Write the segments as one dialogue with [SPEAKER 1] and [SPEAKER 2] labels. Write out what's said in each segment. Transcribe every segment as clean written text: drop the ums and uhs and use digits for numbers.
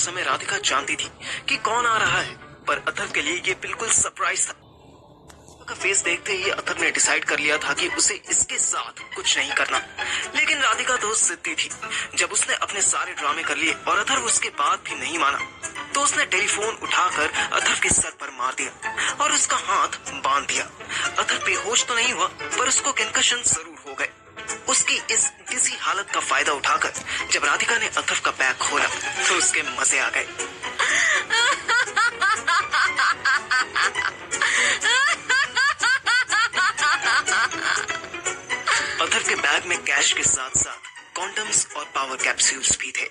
[SPEAKER 1] समय राधिका जानती थी कि कौन आ रहा है, पर अथर्व के लिए ये बिल्कुल सरप्राइज था। का फेस देखते ही अथर्व ने डिसाइड कर लिया था कि उसे इसके साथ कुछ नहीं करना। लेकिन राधिका तो जिद्दी थी। जब उसने अपने सारे ड्रामे कर लिए और अथर्व उसके बाद भी नहीं माना, तो उसने टेलीफोन उठाकर अथर्व के सर पर मार दिया और उसका हाथ बांध दिया। अथर्व बेहोश तो नहीं हुआ, पर उसको कंकशन जरूर हो गए। उसकी इस किसी हालत का फायदा उठाकर जब राधिका ने अथर्व का बैग खोला तो उसके मजे आ गए। अथर्व के बैग में कैश के साथ साथ कॉन्डम्स और पावर कैप्सूल्स भी थे।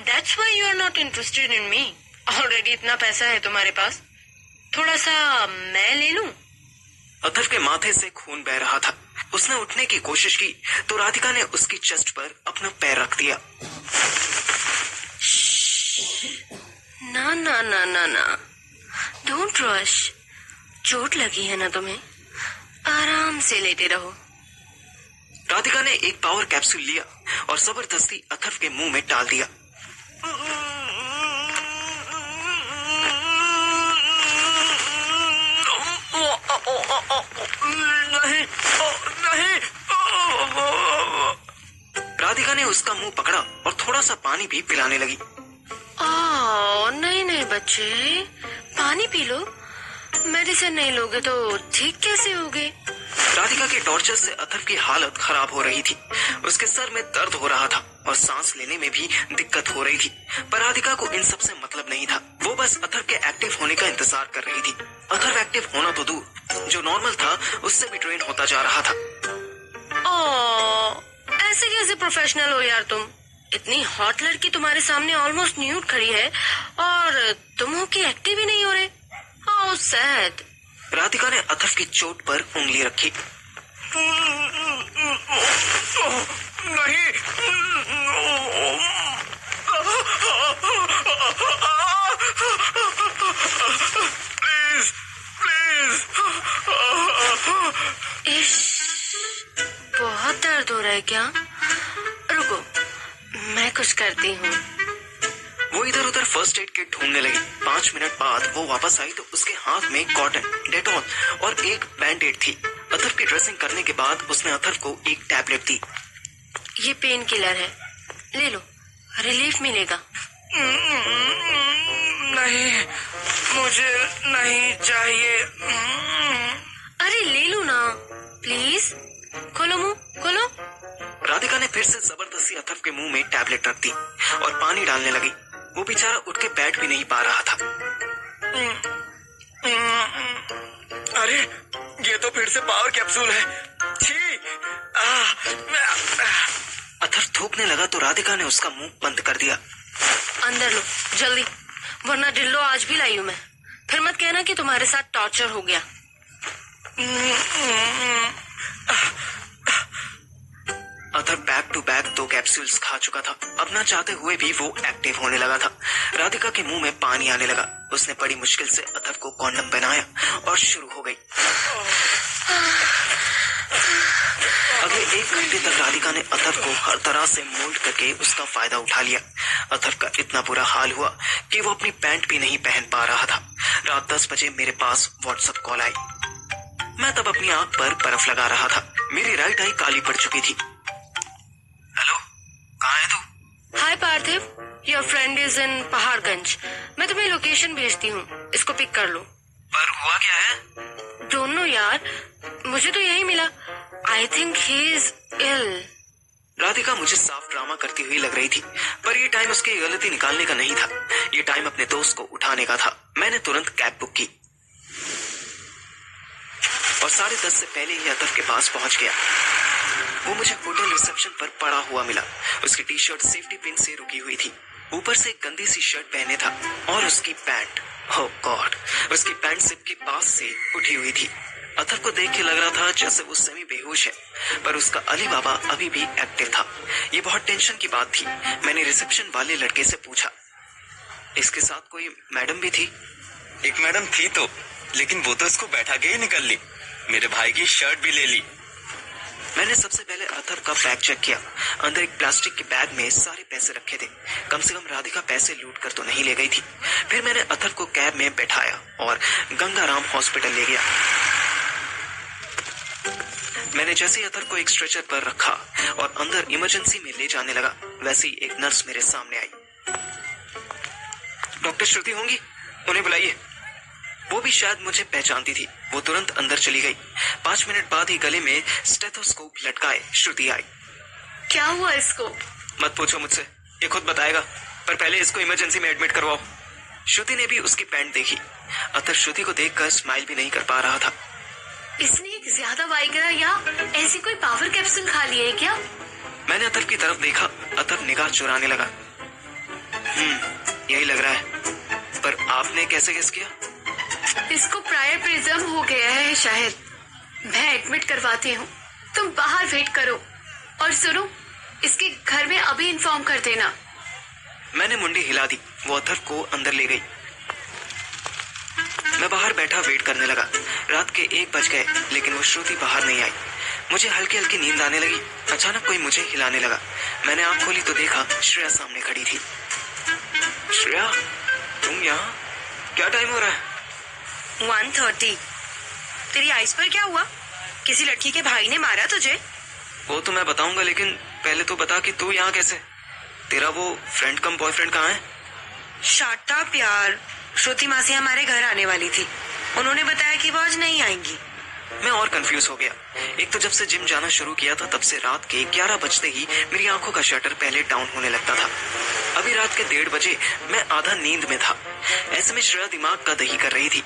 [SPEAKER 2] That's why you are not interested in me. Already इतना पैसा है तुम्हारे पास, थोड़ा सा मैं ले लूं?
[SPEAKER 1] अथर्व के माथे से खून बह रहा था। उसने उठने की कोशिश की तो राधिका ने उसकी चेस्ट पर अपना पैर रख दिया।
[SPEAKER 2] ना ना ना ना ना, डोंट रश। चोट लगी है ना तुम्हें, आराम से लेटे रहो।
[SPEAKER 1] राधिका ने एक पावर कैप्सूल लिया और जबरदस्ती अथर्व के मुंह में डाल दिया। नहीं, नहीं। राधिका ने उसका मुंह पकड़ा और थोड़ा सा पानी भी पिलाने लगी।
[SPEAKER 2] नहीं नहीं बच्चे, पानी पी लो। मेडिसिन नहीं लोगे तो ठीक कैसे होगे?
[SPEAKER 1] राधिका के टॉर्चर से अथर्व की हालत खराब हो रही थी। उसके सर में दर्द हो रहा था और सांस लेने में भी दिक्कत हो रही थी, पर राधिका को इन सब से मतलब नहीं था। वो बस अथर्व के एक्टिव होने का इंतजार कर रही थी। अथर्व एक्टिव होना तो दूर, जो नॉर्मल था उससे भी ट्रेन होता जा रहा था।
[SPEAKER 2] ऐसे कैसे प्रोफेशनल हो यार तुम? इतनी हॉट लड़की तुम्हारे सामने ऑलमोस्ट न्यूड खड़ी है और तुम हो कि एक्टिव ही नहीं हो रहे। How sad.
[SPEAKER 1] राधिका ने अथर्व की चोट पर उंगली रखी। नहीं। Please please.
[SPEAKER 2] बहुत दर्द हो रहा है क्या? रुको, मैं कुछ करती हूँ।
[SPEAKER 1] वो इधर उधर फर्स्ट एड किट ढूंढने लगी। 5 मिनट बाद वो वापस आई तो उसके हाथ में कॉटन, डेटॉल और एक बैंडेड थी। अथर्व की ड्रेसिंग करने के बाद उसने अथर्व को एक टैबलेट दी।
[SPEAKER 2] ये पेन किलर है, ले लो, रिलीफ मिलेगा।
[SPEAKER 1] नहीं, मुझे नहीं चाहिए।
[SPEAKER 2] अरे ले लो ना प्लीज। खोलो मुंह, खोलो।
[SPEAKER 1] राधिका ने फिर से जबरदस्ती अथर्व के मुंह में टैबलेट रख दी और पानी डालने लगी। वो बेचारा उठ के बैठ भी नहीं पा रहा था। अरे ये तो फिर से पावर कैप्सूल है। छी। अथर्व थूकने लगा तो राधिका ने उसका मुंह बंद कर दिया।
[SPEAKER 2] अंदर लो जल्दी, वरना डिल्लो आज भी लाई हूं मैं। फिर मत कहना कि तुम्हारे साथ टॉर्चर हो गया।
[SPEAKER 1] Atharv back to back 2 capsules खा चुका था। अब ना चाहते हुए भी वो एक्टिव होने लगा था। राधिका के मुंह में पानी आने लगा। उसने बड़ी मुश्किल से अथर्व को कॉन्डम पहनाया और शुरू हो गई। अगले 1 घंटे तक राधिका ने अथर्व को हर तरह से मोल्ड करके उसका फायदा उठा लिया। अथर्व का इतना बुरा हाल हुआ कि वो अपनी पैंट भी नहीं पहन पा रहा था। रात 10 बजे मेरे पास व्हाट्सएप कॉल आई। मैं तब अपनी आंख पर बर्फ लगा रहा था। मेरी राइट आई काली पड़ चुकी थी। हेलो, कहाँ है तू?
[SPEAKER 2] Hi Parthiv, your friend is in Paharganj. मैं तुम्हें लोकेशन भेजती हूँ, इसको पिक कर लो।
[SPEAKER 1] पर हुआ क्या है?
[SPEAKER 2] डोंट नो यार, मुझे तो यही मिला। I think he is ill.
[SPEAKER 1] Radhika मुझे साफ ड्रामा करती हुई लग रही थी, पर ये टाइम उसकी गलती निकालने का नहीं था। ये टाइम अपने दोस्त को उठाने का था। मैंने तुरंत कैब बुक की और 10:30 से पहले ही अथर्व के पास पहुंच गया। वो मुझे होटल रिसेप्शन पर पड़ा हुआ मिला। उसकी टी शर्ट सेफ्टी पिन से रुकी हुई थी, ऊपर से एक गंदी सी शर्ट पहने था और उसकी पैंट, ओह गॉड, उसकी पैंट सिप के पास से उठी हुई थी। अथर्व को देख के लग रहा था जैसे वो सेमी बेहोश है, पर उसका अली बाबा अभी भी एक्टिव था। ये बहुत टेंशन की बात थी। मैंने रिसेप्शन वाले लड़के से पूछा, इसके साथ कोई मैडम भी थी?
[SPEAKER 3] एक मैडम थी तो, लेकिन वो तो इसको बैठा के ही निकल ली। मेरे भाई की शर्ट भी ले ली।
[SPEAKER 1] मैंने सबसे पहले अथर का बैग चेक किया। अंदर एक प्लास्टिक के बैग में सारे पैसे रखे थे। कम से कम राधिका पैसे लूट कर तो नहीं ले गई थी। फिर मैंने अथर को कैब में बैठाया और गंगाराम हॉस्पिटल ले गया। मैंने जैसे अथर को एक स्ट्रेचर पर रखा और अंदर इमरजेंसी में ले जाने लगा, वैसे ही एक नर्स मेरे सामने आई। डॉक्टर श्रुति होंगी, उन्हें बुलाइए। वो भी शायद मुझे पहचानती थी। वो तुरंत अंदर चली गई। 5 मिनट बाद ही गले में स्टेथोस्कोप लटकाए श्रुति आई।
[SPEAKER 2] क्या हुआ इसको?
[SPEAKER 1] मत पूछो मुझसे, ये खुद बताएगा, पर पहले इसको इमरजेंसी में एडमिट करवाओ। श्रुति ने भी उसकी पैंट देखी। अथर श्रुति को देखकर स्माइल भी नहीं कर पा रहा था।
[SPEAKER 2] इसने एक ज्यादा वाइग्रा या ऐसी कोई पावर कैप्सूल खा लिया है क्या?
[SPEAKER 1] मैंने अथर की तरफ देखा। अथर निगाह चुराने लगा। यही लग रहा है, पर आपने कैसे गेस किया?
[SPEAKER 2] इसको प्रायर प्रिज्म हो गया है शायद। मैं एडमिट करवाती हूँ, तुम बाहर वेट करो। और सुनो, इसके घर में अभी इन्फॉर्म कर देना।
[SPEAKER 1] मैंने मुंडी हिला दी। वो अथर को अंदर ले गई। मैं बाहर बैठा वेट करने लगा। रात के 1 बज गए, लेकिन वो श्रुति बाहर नहीं आई। मुझे हल्की हल्की नींद आने लगी। अचानक कोई मुझे हिलाने लगा। मैंने आंख खोली तो देखा श्रेया सामने खड़ी थी। श्रेया, तुम यहाँ? क्या टाइम हो रहा है?
[SPEAKER 2] 1:30। तेरी आइस पर क्या हुआ? किसी लड़की के भाई ने मारा तुझे?
[SPEAKER 1] वो तो मैं बताऊंगा, लेकिन पहले तो बता कि तू यहाँ कैसे? तेरा वो फ्रेंड कम बॉयफ्रेंड कहाँ है?
[SPEAKER 2] शट अप यार। श्रुति मासी हमारे घर आने वाली थी। उन्होंने बताया कि वो आज नहीं आएंगी।
[SPEAKER 1] मैं और कंफ्यूज हो गया। एक तो जब से जिम जाना शुरू किया था तब से रात के 11 बजते ही मेरी आंखों का शटर पहले डाउन होने लगता था। अभी रात के 1:30 बजे मैं आधा नींद में था। ऐसे में श्रेया दिमाग का दही कर रही थी।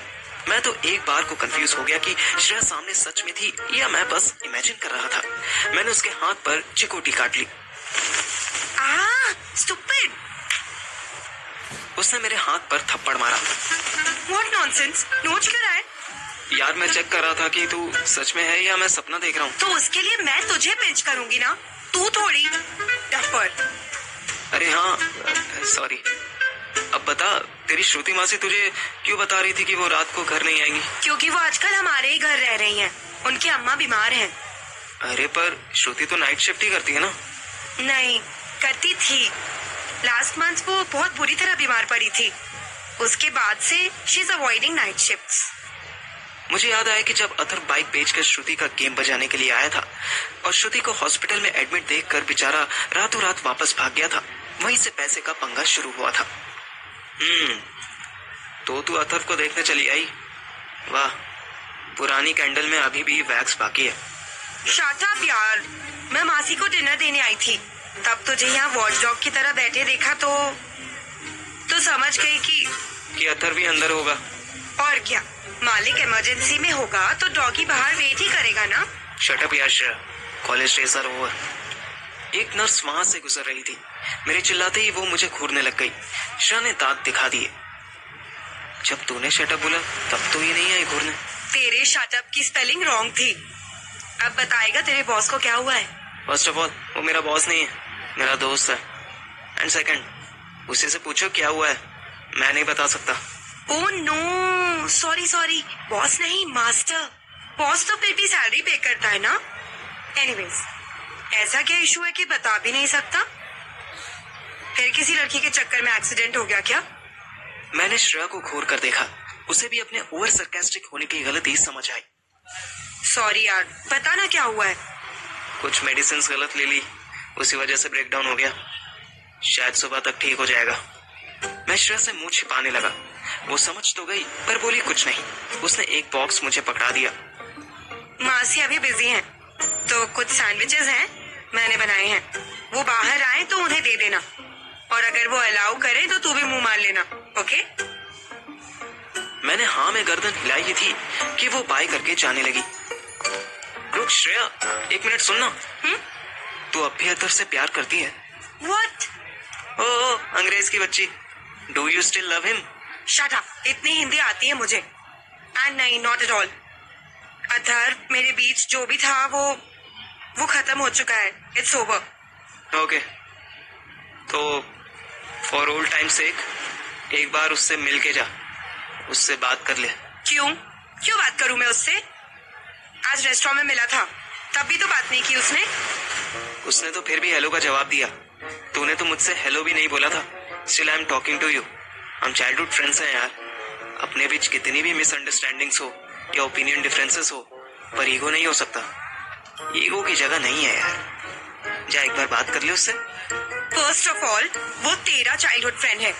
[SPEAKER 1] मैं तो एक बार को कंफ्यूज हो गया कि श्रेया सामने सच में थी या मैं बस इमेजिन कर रहा था। मैंने उसके हाथ पर चिकोटी काट ली।
[SPEAKER 2] स्टूपिड!
[SPEAKER 1] उसने मेरे हाथ पर थप्पड़ मारा।
[SPEAKER 2] What nonsense! नोच क्यों रहा है?
[SPEAKER 1] यार, मैं चेक कर रहा था कि तू सच में है या मैं सपना देख रहा हूँ।
[SPEAKER 2] तो उसके लिए मैं तुझे पिंच करूंगी ना, तू थोड़ी टप्पर।
[SPEAKER 1] अरे हाँ, सॉरी। अब बता, तेरी श्रुति मासी तुझे क्यों बता रही थी कि वो रात को घर नहीं आएंगी?
[SPEAKER 2] क्योंकि वो आजकल हमारे ही घर रह रही हैं। उनकी अम्मा बीमार हैं।
[SPEAKER 1] अरे पर श्रुति तो नाइट शिफ्ट ही करती है ना?
[SPEAKER 2] नहीं, करती थी। लास्ट मंथ वो बहुत बुरी तरह बीमार पड़ी थी। उसके बाद से she is avoiding night shifts.
[SPEAKER 1] मुझे याद आया कि जब अथर बाइक बेचकर श्रुति का गेम बजाने के लिए आया था और श्रुति को हॉस्पिटल में एडमिट देखकर बेचारा रातों रात वापस भाग गया था, वहीं से पैसे का पंगा शुरू हुआ था। तो तू अथर को देखने चली आई? वाह, पुरानी कैंडल में अभी भी वैक्स बाकी है।
[SPEAKER 2] शट अप यार। मैं मासी को डिनर देने आई थी, तब तुझे यहाँ वॉचडॉग की तरह बैठे देखा तो समझ गई कि
[SPEAKER 1] अथर भी अंदर होगा।
[SPEAKER 2] और क्या, मालिक इमरजेंसी में होगा तो डॉगी बाहर वेट ही करेगा ना।
[SPEAKER 1] शट अप यार Shreya, college days are over. एक नर्स वहां से गुजर रही थी। मेरे चिल्लाते ही वो मुझे घूरने लग गई। श्रेया ने दांत दिखा दिए। जब तूने शट अप बोला तब तो ये नहीं आई घूरने।
[SPEAKER 2] तेरे शट अप की स्पेलिंग रॉन्ग थी। अब बताएगा तेरे बॉस को क्या हुआ है?
[SPEAKER 1] फर्स्ट ऑफ ऑल, वो मेरा बॉस नहीं है, मेरा दोस्त है। एंड सेकंड, उसी से पूछो क्या हुआ है, मैं नहीं बता सकता।
[SPEAKER 2] ओह नो, सॉरी, बॉस नहीं, मास्टर। बॉस तो फिर भी सैलरी पे करता है ना। एनीवेज, ऐसा क्या इशू है कि बता भी नहीं सकता? फिर किसी लड़की के चक्कर में एक्सीडेंट हो गया क्या?
[SPEAKER 1] मैंने श्रेया को घूर कर देखा। उसे भी अपने ओवर सरकास्टिक होने की गलती समझ आई।
[SPEAKER 2] सॉरी यार, पता ना क्या हुआ है।
[SPEAKER 1] कुछ मेडिसिन गलत ले ली, उसी वजह से ब्रेकडाउन हो गया। शायद सुबह तक ठीक हो जाएगा। मैं श्रेया से मुंह छिपाने लगा। वो समझ तो गई पर बोली कुछ नहीं। उसने एक बॉक्स मुझे पकड़ा दिया।
[SPEAKER 2] मासी अभी बिजी हैं, तो कुछ सैंडविचेस हैं, मैंने बनाए हैं। वो बाहर आए तो उन्हें दे देना, और अगर वो अलाउ करे तो तू भी मुंह मार लेना, ओके?
[SPEAKER 1] मैंने हाँ में गर्दन हिलाई ही थी कि वो बाय करके जाने लगी। रुक श्रेया, 1 मिनट सुनना। तू अब भी अथर से प्यार करती है?
[SPEAKER 2] What?
[SPEAKER 1] ओ अंग्रेज की बच्ची, do you still love him?
[SPEAKER 2] Shut up, इतनी हिंदी आती है मुझे। एंड नहीं, नॉट एट ऑल। अथर, मेरे बीच जो भी था वो खत्म हो चुका है। It's over.
[SPEAKER 1] ओके, तो फॉर ओल्ड टाइम सेक एक बार उससे मिल के जा, उससे बात कर ले।
[SPEAKER 2] क्यों बात करूं मैं उससे? आज रेस्टोरेंट में मिला था, तब भी तो बात नहीं की उसने।
[SPEAKER 1] उसने तो फिर भी हेलो का जवाब दिया। तूने तो मुझसे हेलो भी नहीं बोला था। Still I am talking to you. हम चाइल्डहुड फ्रेंड्स हैं यार। अपने बीच कितनी भी मिसअंडरस्टैंडिंग्स हो या ओपिनियन डिफरेंसेस हो, पर ईगो नहीं हो सकता। ईगो की जगह नहीं है यार। जा एक बार बात कर ले उससे।
[SPEAKER 2] फर्स्ट ऑफ ऑल वो तेरा चाइल्डहुड फ्रेंड है।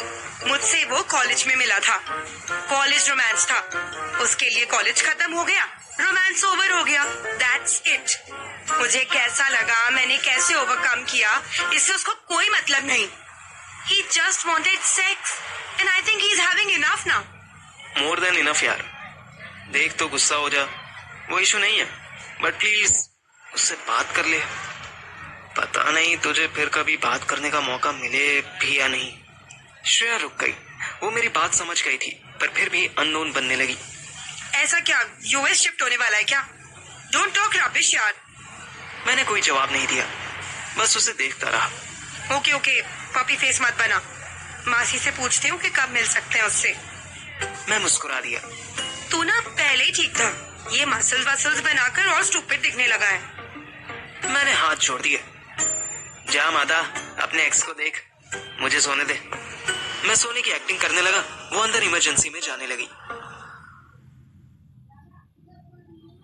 [SPEAKER 2] मुझसे वो कॉलेज में मिला था। कॉलेज रोमांस था। उसके लिए कॉलेज खत्म हो गया, रोमांस ओवर हो गया। That's it. मुझे कैसा लगा, मैंने कैसे ओवरकम किया, इससे उसको कोई मतलब नहीं। He just wanted sex and I think he's having enough now.
[SPEAKER 1] More than enough यार। देख तो गुस्सा हो जा, वो इशू नहीं है, बट प्लीज उससे बात कर ले। पता नहीं तुझे फिर कभी बात करने का मौका मिले भी या नहीं। श्रेया रुक गई। वो मेरी बात समझ गई थी, पर फिर भी अननोन बनने लगी।
[SPEAKER 2] ऐसा क्या यूएस शिफ्ट होने वाला है क्या? डोंट टॉक रबिश यार।
[SPEAKER 1] मैंने कोई जवाब नहीं दिया, बस उसे देखता रहा।
[SPEAKER 2] ओके पपी फेस मत बना। मासी से पूछती हूँ कि कब मिल सकते हैं उससे।
[SPEAKER 1] मैं मुस्कुरा दिया।
[SPEAKER 2] तू ना पहले ही ठीक था, ये मसल्स वसल्स बनाकर और स्टूपिड दिखने लगा है।
[SPEAKER 1] मैंने हाथ छोड़ दिए। जा माता, अपने एक्स को देख, मुझे सोने दे। मैं सोने की एक्टिंग करने लगा। वो अंदर इमरजेंसी में जाने लगी।